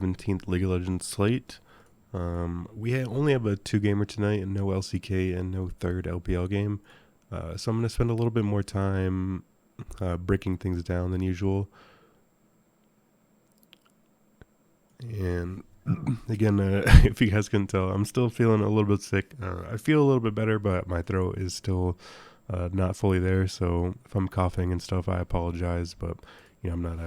17th League of Legends slate. We only have a 2-gamer tonight and no LCK and no third LPL game. So I'm going to spend a little bit more time breaking things down than usual. And again, if you guys can tell, I'm still feeling a little bit sick. I feel a little bit better, but my throat is still not fully there. So if I'm coughing and stuff, I apologize. But I'm not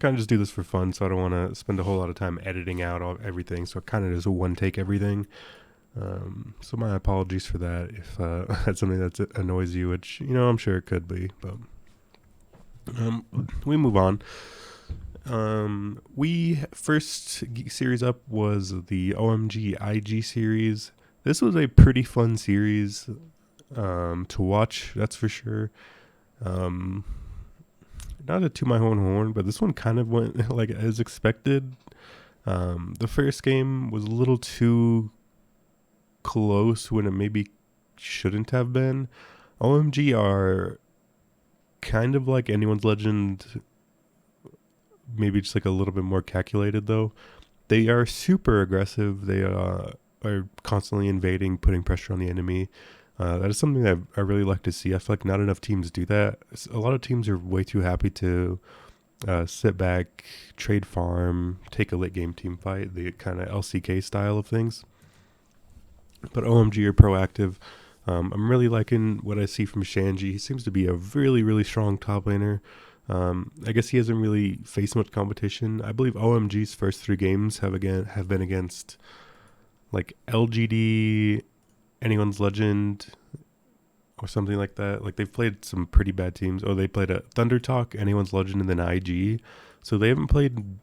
kind of just do this for fun. So I don't want to spend a whole lot of time editing out everything. So it kind of is a one take everything. So my apologies for that if that's something that annoys you, which I'm sure it could be. But we move on. We first series up was the OMG IG series. This was a pretty fun series to watch, that's for sure. Not to toot my own horn, but this one kind of went like as expected. The first game was a little too close when it maybe shouldn't have been. OMG are kind of like anyone's legend, maybe just like a little bit more calculated though. They are super aggressive. They are constantly invading, putting pressure on the enemy. That is something that I really like to see. I feel like not enough teams do that. A lot of teams are way too happy to sit back, trade farm, take a late game team fight, the kind of LCK style of things. But OMG are proactive. I'm really liking what I see from Shanji. He seems to be a really, really strong top laner. I guess he hasn't really faced much competition. I believe OMG's first 3 games have been against like LGD, anyone's legend, or something like that. Like they've played some pretty bad teams. Oh, they played a Thunder Talk, anyone's legend, and then IG. So they haven't played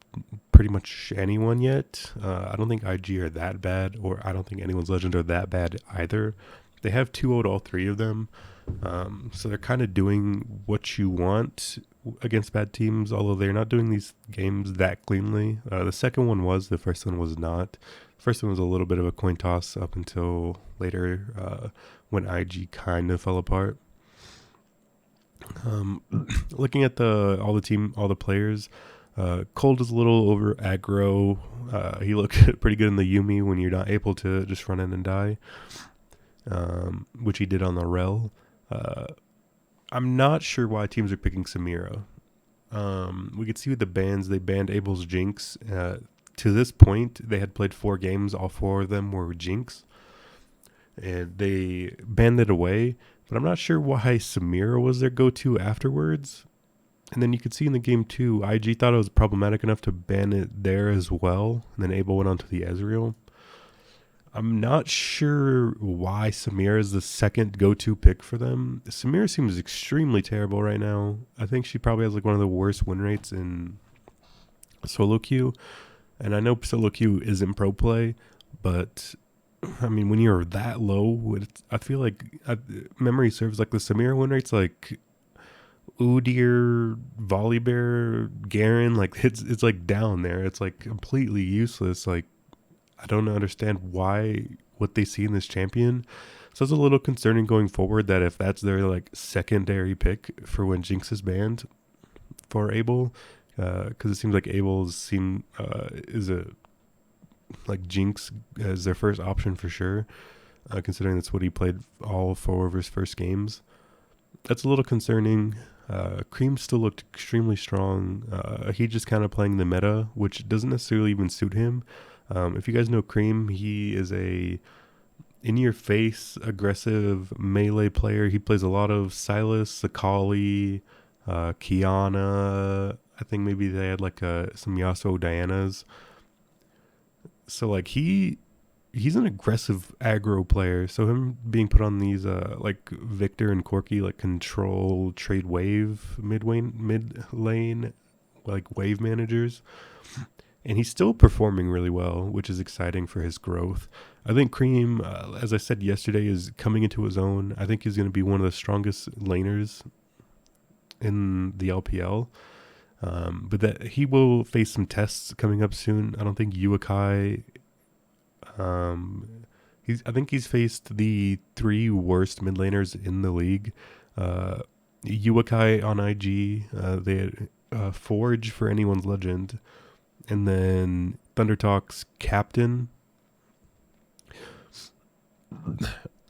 pretty much anyone yet. I don't think IG are that bad, or I don't think anyone's legend are that bad either. They have 2-0'd all 3 of them. So they're kind of doing what you want against bad teams, although they're not doing these games that cleanly. The second one was, the first one was not. The first one was a little bit of a coin toss up until later when IG kind of fell apart. Looking at all the players, Cold is a little over aggro. He looked pretty good in the Yumi when you're not able to just run in and die, which he did on the Rel. I'm not sure why teams are picking Samira. We could see with the bans, they banned Abel's Jinx. To this point, they had played 4 games. All 4 of them were Jinx. And they banned it away. But I'm not sure why Samira was their go-to afterwards. And then you could see in the game too, IG thought it was problematic enough to ban it there as well. And then Abel went on to the Ezreal. I'm not sure why Samira is the second go-to pick for them. Samira seems extremely terrible right now. I think she probably has like one of the worst win rates in solo queue. And I know solo queue isn't pro play, but I mean, when you're that low, I feel like memory serves, like the Samira win rate's like Udyr, Volibear, Garen. Like it's like down there. It's like completely useless. Like I don't understand what they see in this champion. So it's a little concerning going forward that if that's their like secondary pick for when Jinx is banned for Abel, because it seems like Abel's is a like Jinx as their first option for sure, considering that's what he played all 4 of his first games. That's a little concerning. Cream still looked extremely strong. He just kind of playing the meta, which doesn't necessarily even suit him. If you guys know Cream, he is a in-your-face, aggressive melee player. He plays a lot of Sylas, Akali, Kiana. I think maybe they had like some Yasuo Dianas. So like he's an aggressive aggro player. So him being put on these like Victor and Corki like control trade wave mid lane like wave managers. And he's still performing really well, which is exciting for his growth. I think Cream, as I said yesterday, is coming into his own. I think he's going to be one of the strongest laners in the LPL. But that he will face some tests coming up soon. I don't think Uakai. I think he's faced the 3 worst mid laners in the league. Uakai on IG. They had Forge for anyone's legend. And then Thunder Talk's captain.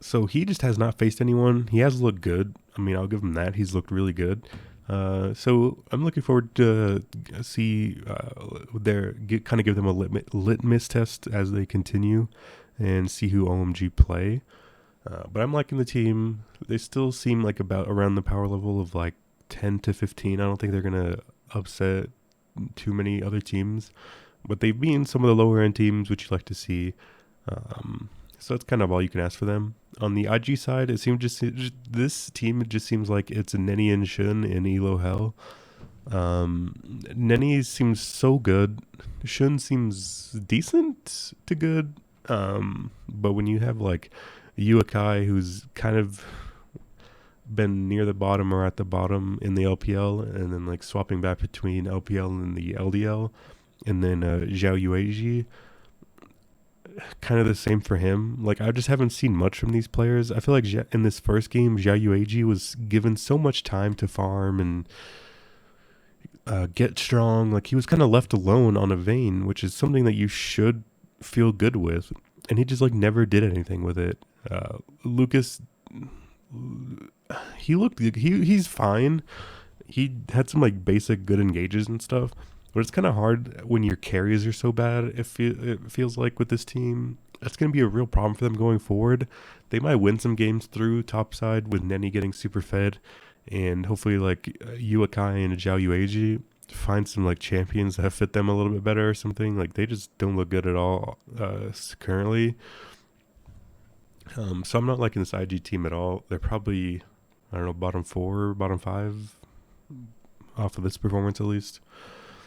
So he just has not faced anyone. He has looked good. I mean, I'll give him that. He's looked really good. So I'm looking forward to see kind of give them a litmus test as they continue and see who OMG play. But I'm liking the team. They still seem like about around the power level of like 10 to 15. I don't think they're going to upset too many other teams, but they've been some of the lower end teams, which you like to see. So that's kind of all you can ask for them. On the IG side, it seems just this team, it just seems like it's Nenny and Shun in Elo Hell. Nenny seems so good. Shun seems decent to good. But when you have like Yuakai, who's kind of been near the bottom or at the bottom in the LPL, and then like swapping back between LPL and the LDL, and then Zhao Yueji, kind of the same for him. Like, I just haven't seen much from these players. I feel like in this first game, Zhao Yueji was given so much time to farm and get strong. Like, he was kind of left alone on a Vayne, which is something that you should feel good with, and he just like never did anything with it. Lucas, he looked good. He's fine. He had some like basic good engages and stuff, but it's kind of hard when your carries are so bad. It feels like with this team, that's going to be a real problem for them going forward. They might win some games through topside with Nenny getting super fed, and hopefully like Yuakai and Zhao Yueji find some like champions that fit them a little bit better or something. Like, they just don't look good at all currently. So I'm not liking this IG team at all. They're probably, I don't know, bottom 4, bottom 5 off of this performance at least.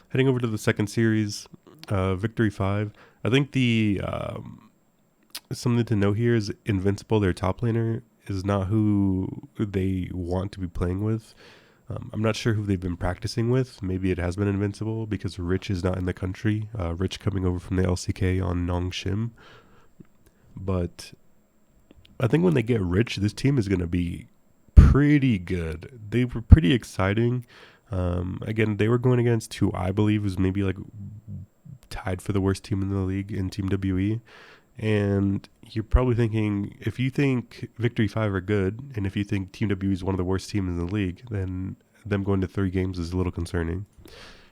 Heading over to the second series, Victory 5. I think the something to know here is Invincible, their top laner, is not who they want to be playing with. I'm not sure who they've been practicing with. Maybe it has been Invincible because Rich is not in the country. Rich coming over from the LCK on Nongshim. But I think when they get Rich, this team is going to be pretty good. They were pretty exciting. Again, they were going against who I believe was maybe like tied for the worst team in the league in Team WE. And you're probably thinking, if you think Victory 5 are good, and if you think Team WE is one of the worst teams in the league, then them going to 3 games is a little concerning.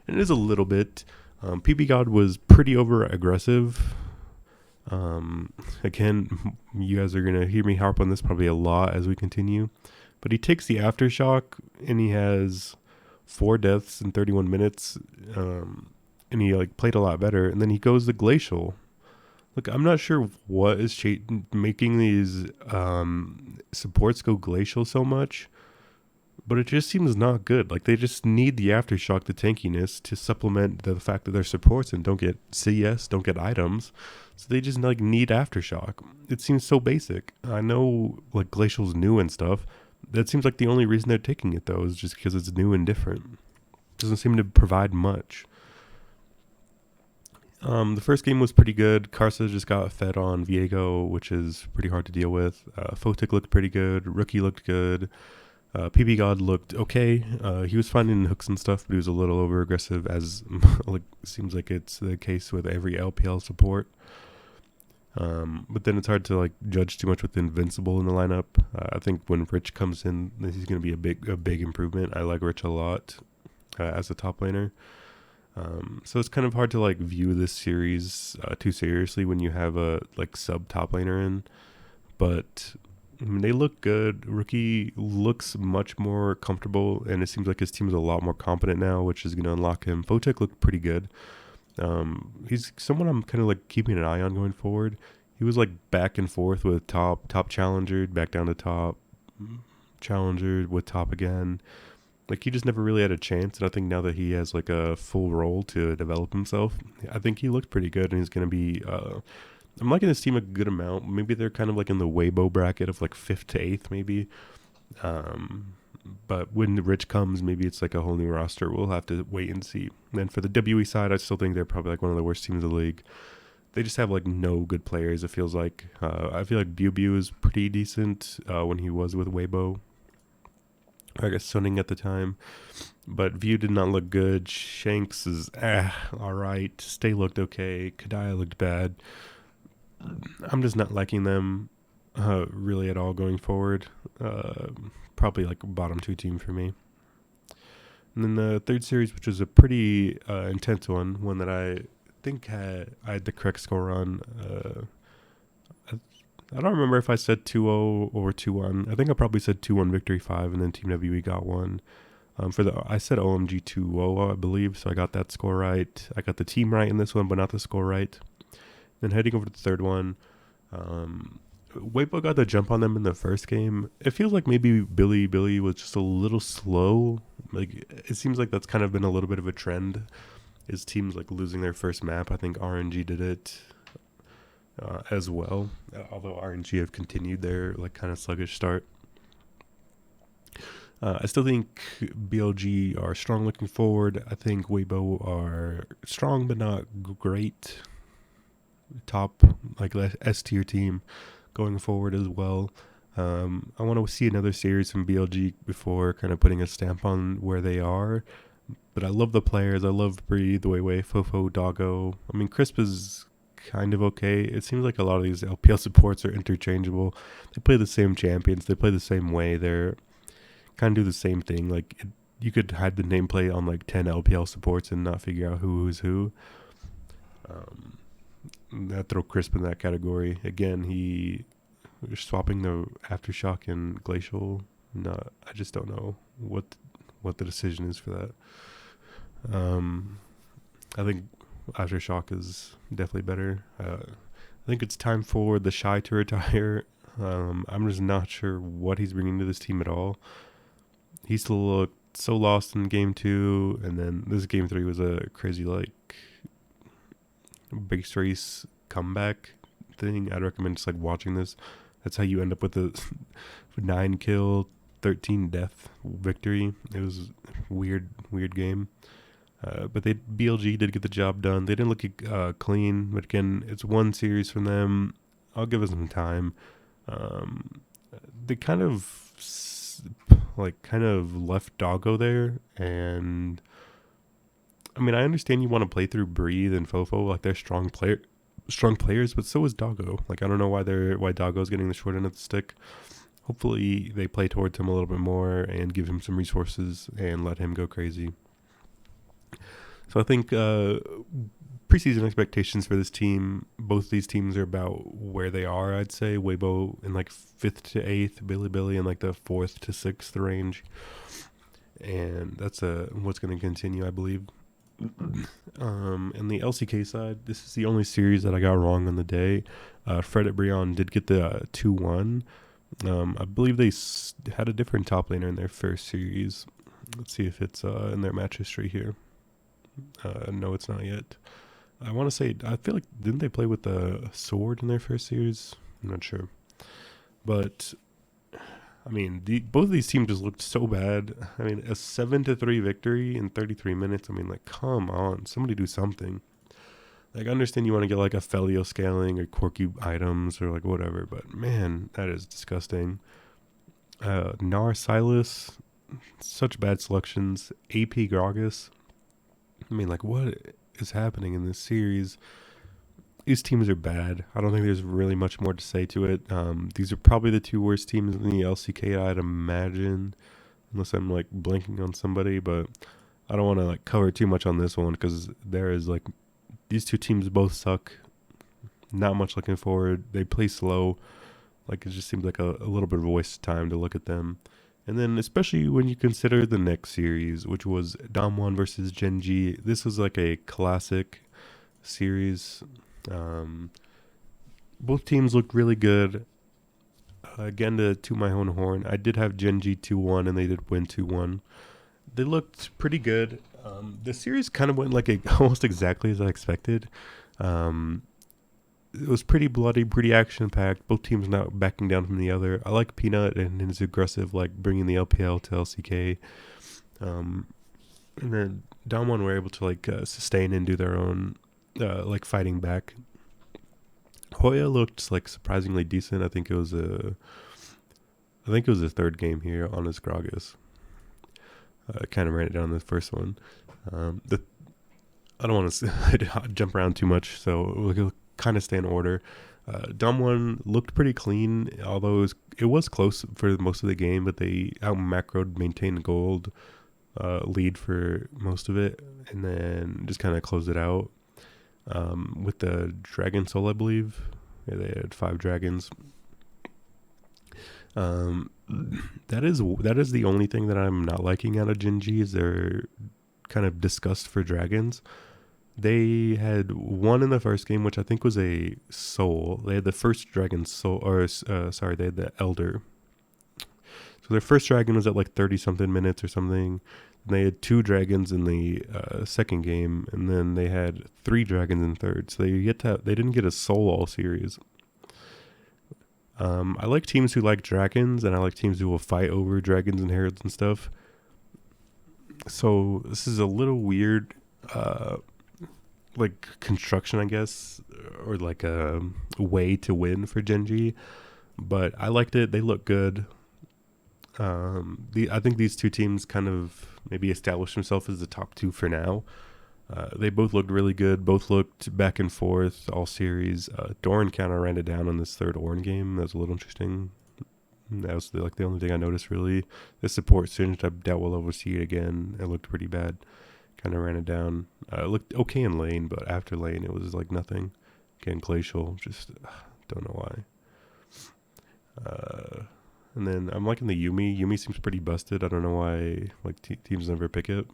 And it is a little bit. PP God was pretty over aggressive. Again, you guys are going to hear me harp on this probably a lot as we continue. But he takes the Aftershock, and he has 4 deaths in 31 minutes, and he like played a lot better. And then he goes the Glacial. Look, I'm not sure what is making these supports go Glacial so much, but it just seems not good. Like, they just need the Aftershock, the tankiness, to supplement the fact that they're supports and don't get CS, don't get items. So they just like need Aftershock. It seems so basic. I know like Glacial's new and stuff. That seems like the only reason they're taking it though is just because it's new and different. Doesn't seem to provide much. The first game was pretty good. Karsa just got fed on Viego, which is pretty hard to deal with. Photic looked pretty good. Rookie looked good. PB God looked okay. He was finding hooks and stuff, but he was a little over aggressive, as like seems like it's the case with every LPL support. But then it's hard to like judge too much with Invincible in the lineup. I think when Rich comes in, he's going to be a big improvement. I like Rich a lot as a top laner. So it's kind of hard to like view this series too seriously when you have a like sub top laner in. But I mean, they look good. Rookie looks much more comfortable, and it seems like his team is a lot more competent now, which is going to unlock him. Photek looked pretty good. He's someone I'm kind of like keeping an eye on going forward. He was like back and forth with top challenger, back down to top challenger with top again. Like, he just never really had a chance, and I think now that he has like a full role to develop himself, I think he looked pretty good, and he's going to be I'm liking this team a good amount. Maybe they're kind of like in the Weibo bracket of like 5th to 8th maybe. But when the Rich comes, maybe it's like a whole new roster. We'll have to wait and see. And then for the WE side, I still think they're probably like one of the worst teams in the league. They just have like no good players, it feels like. I feel like Bew is pretty decent when he was with Weibo. I guess Sunning at the time. But View did not look good. Shanks is alright. Stay looked okay. Kadaya looked bad. I'm just not liking them really at all going forward. Probably like a bottom 2 team for me. And then the third series, which was a pretty intense one that I think I had the correct score on. I don't remember if I said 2-0 or 2-1. I think I probably said 2-1 victory 5, and then Team WE got one. I said OMG 2-0, I believe, so I got that score right. I got the team right in this one, but not the score right. Then heading over to the third one, Weibo got the jump on them in the first game. It feels like maybe Billy was just a little slow. Like, it seems like that's kind of been a little bit of a trend. Is teams like losing their first map? I think RNG did it as well. Although RNG have continued their like kind of sluggish start. I still think BLG are strong looking forward. I think Weibo are strong but not great. Top like S tier team going forward as well. I want to see another series from BLG before kind of putting a stamp on where they are. But I love the players. I love Breathe, Weiwei, Fofo, Doggo. I mean, Crisp is kind of okay. It seems like a lot of these LPL supports are interchangeable. They play the same champions. They play the same way. They're kind of do the same thing. Like, you could hide the nameplate on like 10 LPL supports and not figure out who's who. I'd throw Crisp in that category. Again, we're swapping the Aftershock and Glacial. No, I just don't know what the decision is for that. I think Aftershock is definitely better. I think it's time for the Shy to retire. I'm just not sure what he's bringing to this team at all. He still looked so lost in game 2, and then this game 3 was a crazy like base race comeback thing. I'd recommend just like watching this. That's how you end up with a 9 kill, 13 death victory. It was a weird game. But BLG did get the job done. They didn't look clean, but again, it's one series from them. I'll give it some time. They kind of left Doggo there, and I mean, I understand you want to play through Breathe and Fofo, like they're strong players, but so is Doggo. Like, I don't know why Doggo's getting the short end of the stick. Hopefully they play towards him a little bit more and give him some resources and let him go crazy. So I think preseason expectations for this team, both these teams are about where they are, I'd say. Weibo in like 5th to 8th, Billy in like the 4th to 6th range. And that's what's going to continue, I believe. And the LCK side, this is the only series that I got wrong on the day. Fred at Brion did get the 2-1. I believe they had a different top laner in their first series. Let's see if it's in their match history here. No, it's not yet. I want to say, I feel like, didn't they play with a sword in their first series? I'm not sure. But, I mean, both of these teams just looked so bad. I mean, a 7-3 victory in 33 minutes. I mean, like, come on. Somebody do something. Like, I understand you want to get, like, a Felio scaling or quirky items or, like, whatever. But, man, that is disgusting. Nar Silas, such bad selections. AP Gragas. I mean, like, what is happening in this series? These teams are bad. I don't think there's really much more to say to it. These are probably the 2 worst teams in the LCK, I'd imagine, unless I'm like blanking on somebody. But I don't want to like cover too much on this one because there is like these 2 teams both suck. Not much looking forward. They play slow. Like, it just seems like a little bit of a waste of time to look at them. And then especially when you consider the next series, which was Damwon versus Genji. This was like a classic series. Both teams looked really good. Again, to my own horn, I did have Genji 2-1, and they did win 2-1. They looked pretty good. The series kind of went like almost exactly as I expected. It was pretty bloody, pretty action-packed. Both teams not backing down from the other. I like Peanut and his aggressive, like, bringing the LPL to LCK. And then Damwon were able to, like, sustain and do their own, like, fighting back. Hoya looked, like, surprisingly decent. I think it was a third game here on his Gragas. Kind of ran it down the first one. The I don't want to jump around too much, so we'll kind of stay in order. Dumb one looked pretty clean, although it was close for most of the game, but they out macroed, maintained gold lead for most of it, and then just kind of closed it out with the Dragon Soul, I believe. Yeah, they had 5 dragons. That is the only thing that I'm not liking out of Gen G is their kind of disgust for dragons. They had one in the first game, which I think was a soul. They had the first dragon soul, or they had the elder. So their first dragon was at like 30 something minutes or something. And they had 2 dragons in the second game, and then they had 3 dragons in third. So they didn't get a soul all series. I like teams who like dragons, and I like teams who will fight over dragons and heralds and stuff. So this is a little weird, like construction, I guess, or like a way to win for Gen G. But I liked it. They look good. I think these 2 teams kind of maybe established themselves as the top 2 for now. They both looked really good. Both looked back and forth all series. Doran kind of ran it down on this third Ornn game. That was a little interesting. That was like the only thing I noticed really. The support singed. I doubt we'll ever see it again. It looked pretty bad. Kind of ran it down. It looked okay in lane, but after lane it was like nothing. Again, glacial. Just don't know why. And then I'm liking the Yuumi. Yuumi seems pretty busted. I don't know why like teams never pick it.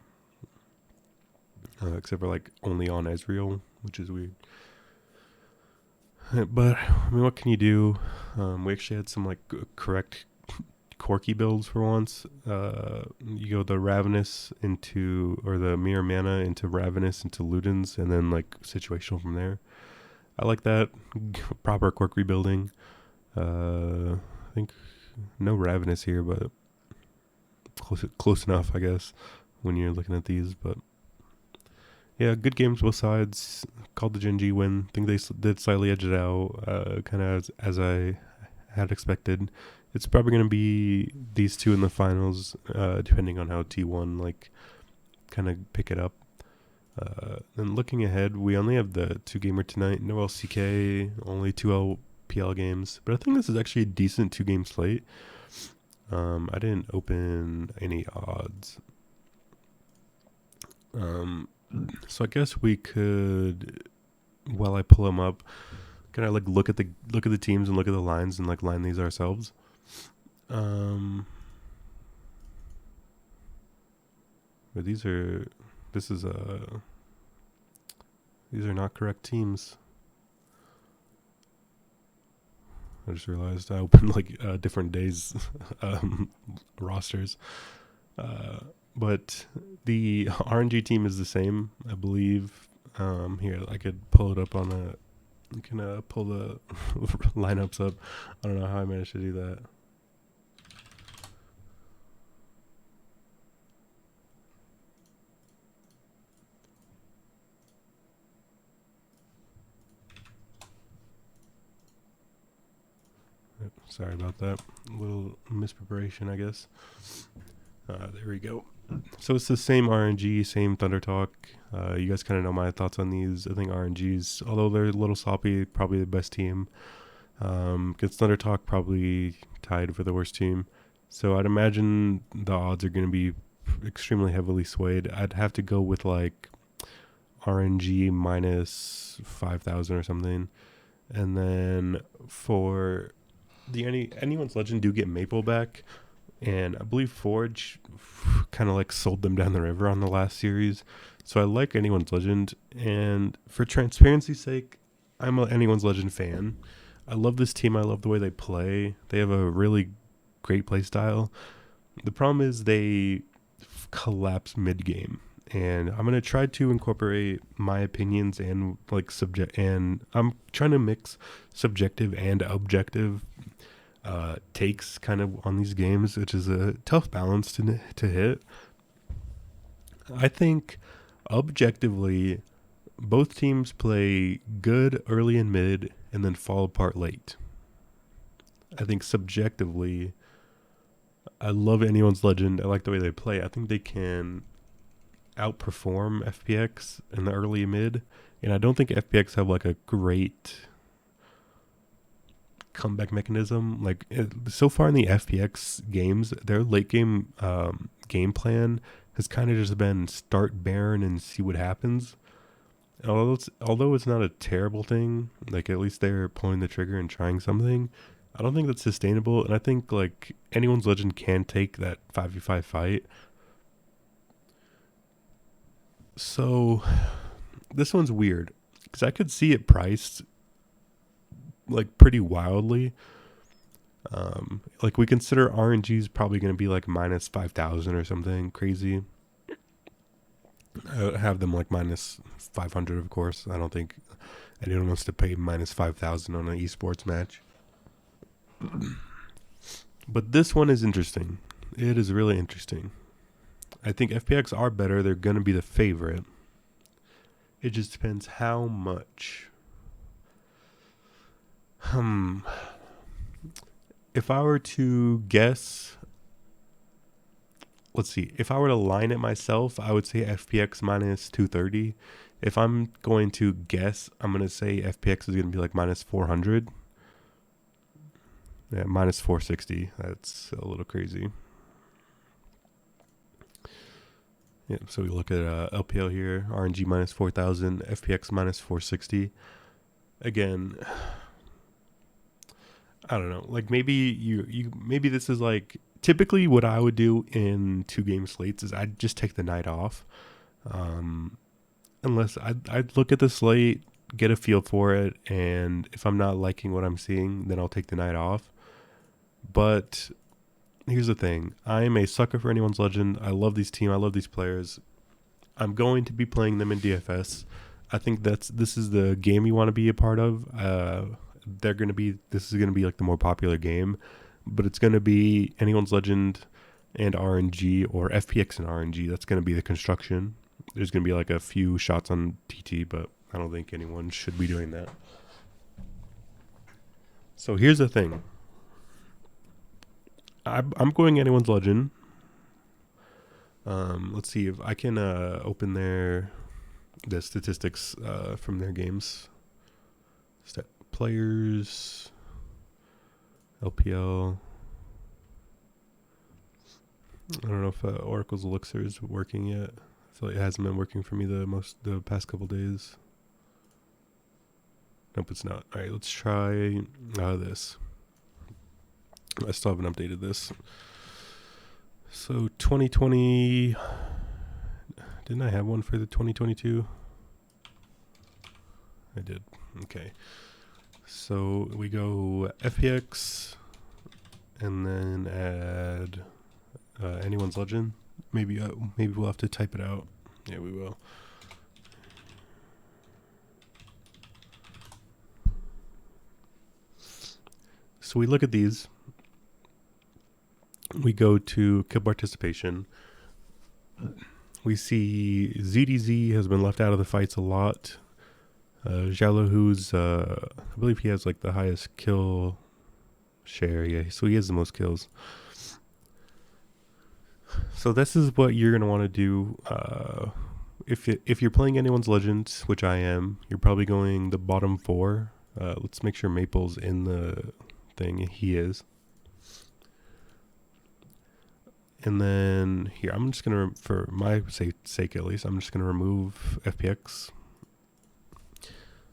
Except for like only on Ezreal, which is weird. But I mean, what can you do? We actually had some like correct quirky builds for once. You go the Ravenous into, or the Mirror Mana into Ravenous into Ludens, and then like situational from there. I like that. Proper quirk rebuilding. I think no Ravenous here, but close enough, I guess, when you're looking at these. But yeah, good games both sides. Called the Gen G win. Think they did slightly edge it out, kind of as I had expected. It's probably going to be these 2 in the finals, depending on how T1 like kind of pick it up. And looking ahead, we only have the 2 gamer tonight. No LCK, only 2 LPL games. But I think this is actually a decent 2 game slate. I didn't open any odds. So I guess we could, while I pull them up, can I like look at the teams and look at the lines and like line these ourselves? But these are not correct teams. I just realized I opened like different days rosters. But the RNG team is the same, I believe. Here, I could pull it up on I can pull the lineups up. I don't know how I managed to do that. Sorry about that. A little mispreparation, I guess. There we go. So it's the same RNG, same Thunder Talk. You guys kind of know my thoughts on these. I think RNG's, although they're a little sloppy, probably the best team. Against Thunder Talk, probably tied for the worst team. So I'd imagine the odds are going to be extremely heavily swayed. I'd have to go with like RNG minus 5,000 or something. And then for the anyone's Legend do get Maple back. And I believe Forge kind of like sold them down the river on the last series. So I like Anyone's Legend. And for transparency's sake, I'm an Anyone's Legend fan. I love this team. I love the way they play. They have a really great play style. The problem is they collapse mid-game. And I'm going to try to incorporate my opinions and like and I'm trying to mix subjective and objective takes kind of on these games, which is a tough balance to hit. I think objectively both teams play good early and mid and then fall apart late. I think subjectively I love Anyone's Legend. I like the way they play. I think they can outperform FPX in the early mid, and I don't think FPX have like a great comeback mechanism. Like so far in the FPX games, their late game game plan has kind of just been start Baron and see what happens. Although it's not a terrible thing, like at least they're pulling the trigger and trying something. I don't think that's sustainable, and I think like Anyone's Legend can take that 5v5 fight. So this one's weird because I could see it priced like pretty wildly. Like we consider RNG is probably going to be like minus 5,000 or something crazy. I would have them like minus 500, of course. I don't think anyone wants to pay minus 5,000 on an esports match. But this one is interesting. It is really interesting. I think FPX are better. They're going to be the favorite. It just depends how much. If I were to guess, let's see. If I were to line it myself, I would say FPX minus 230. If I'm going to guess, I'm going to say FPX is going to be like minus 400. Yeah, minus 460. That's a little crazy. Yeah, so we look at LPL here. RNG minus 4,000. FPX minus 460. Again, I don't know. Like maybe maybe this is like typically what I would do in 2 game slates is I'd just take the night off. Unless I'd look at the slate, get a feel for it, and if I'm not liking what I'm seeing, then I'll take the night off. But here's the thing. I am a sucker for Anyone's Legend. I love these teams. I love these players. I'm going to be playing them in DFS. I think this is the game you want to be a part of. This is going to be like the more popular game, but it's going to be Anyone's Legend and RNG, or FPX and RNG. That's going to be the construction. There's going to be like a few shots on TT, but I don't think anyone should be doing that. So here's the thing. I'm going Anyone's Legend. Let's see if I can open the statistics from their games. Players, LPL. I don't know if Oracle's Elixir is working yet. I feel like it hasn't been working for me the past couple days. Nope, it's not. All right, let's try this. I still haven't updated this. So 2020, didn't I have one for the 2022? I did. Okay. So we go FPX and then add Anyone's Legend. Maybe we'll have to type it out. Yeah, we will. So we look at these. We go to kill participation. We see ZDZ has been left out of the fights a lot. Xiaolahu, I believe he has like the highest kill share. Yeah, so he has the most kills. So this is what you're going to want to do. If you're playing Anyone's Legend, which I am, you're probably going the bottom 4. Let's make sure Maple's in the thing. He is. And then here, I'm just going to, for my sake at least, I'm just going to remove FPX.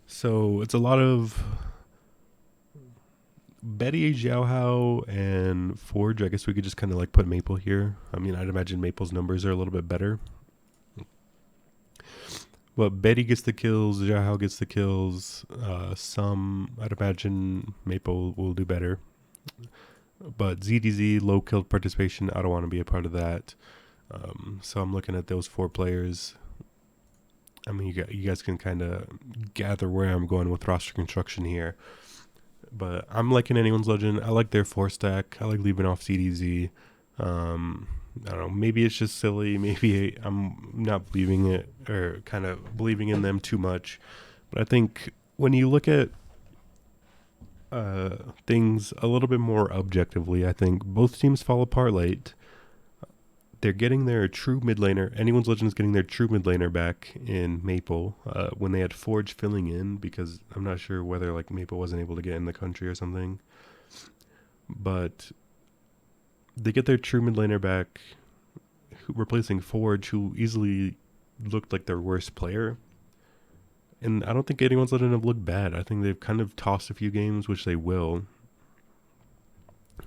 So it's a lot of Betty, Xiaohao, and Forge. I guess we could just kind of like put Maple here. I mean, I'd imagine Maple's numbers are a little bit better. But Betty gets the kills, Xiaohao gets the kills. I'd imagine Maple will do better. But ZDZ, low kill participation, I don't want to be a part of that. So I'm looking at those 4 players. I mean, you guys can kind of gather where I'm going with roster construction here. But I'm liking Anyone's Legend. I like their 4-stack. I like leaving off CDZ. I don't know. Maybe it's just silly. Maybe I'm not believing it, or kind of believing in them too much. But I think when you look at things a little bit more objectively, I think both teams fall apart late. They're getting their true mid laner. Anyone's Legend is getting their true mid laner back in Maple when they had Forge filling in, because I'm not sure whether like Maple wasn't able to get in the country or something. But they get their true mid laner back, replacing Forge, who easily looked like their worst player. And I don't think anyone's letting them look bad. I think they've kind of tossed a few games, which they will.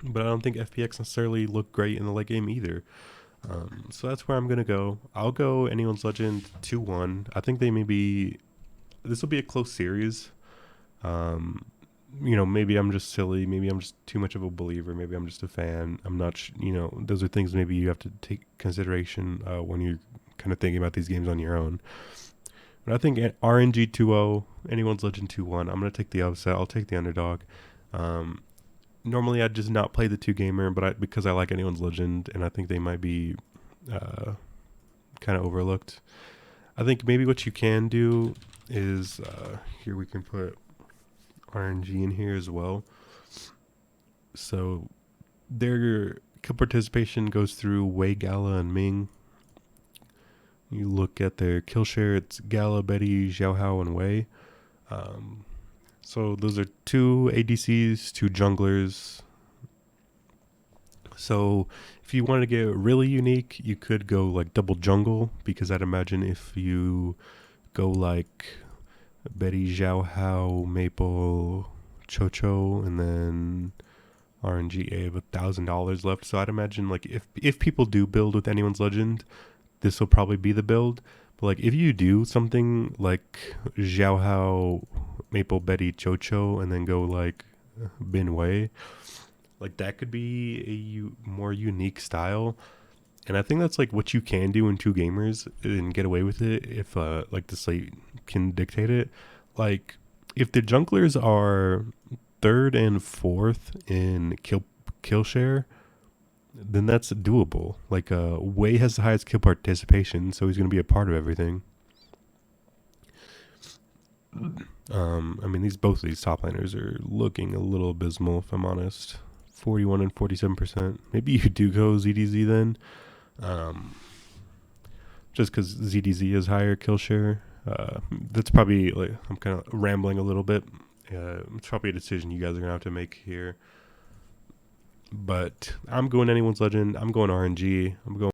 But I don't think FPX necessarily looked great in the late game either. So that's where I'm going to go. I'll go Anyone's Legend 2-1. I think they this will be a close series. Maybe I'm just silly. Maybe I'm just too much of a believer. Maybe I'm just a fan. I'm not, those are things maybe you have to take consideration when you're kind of thinking about these games on your own. But I think RNG 2-0, Anyone's Legend 2-1. I'm going to take the upset. I'll take the underdog. Normally I'd just not play the 2-gamer, but because I like Anyone's Legend, and I think they might be kind of overlooked. I think maybe what you can do is, here we can put RNG in here as well. So their kill participation goes through Wei, Gala, and Ming. You look at their kill share, it's Gala, Betty, Xiao Hao, and Wei. So those are 2 ADCs, 2 junglers. So if you wanted to get really unique, you could go like double jungle, because I'd imagine if you go like Betty, Xiao Hao, Maple, Chocho, and then RNG, have $1,000 left. So I'd imagine like if people do build with Anyone's Legend, this will probably be the build. But like if you do something like Xiao Hao, Maple, Betty, Chocho, and then go like Bin Wei, like that could be a more unique style. And I think that's like what you can do in 2-gamers and get away with it if like the slate can dictate it. Like if the junglers are 3rd and 4th in kill share, then that's doable. Like Wei has the highest kill participation, so he's going to be a part of everything. Both of these top laners are looking a little abysmal, if I'm honest. 41 and 47%. Maybe you do go ZDZ then. Just because ZDZ is higher kill share. That's probably, like, I'm kind of rambling a little bit. It's probably a decision you guys are going to have to make here. But I'm going Anyone's Legend. I'm going RNG. I'm going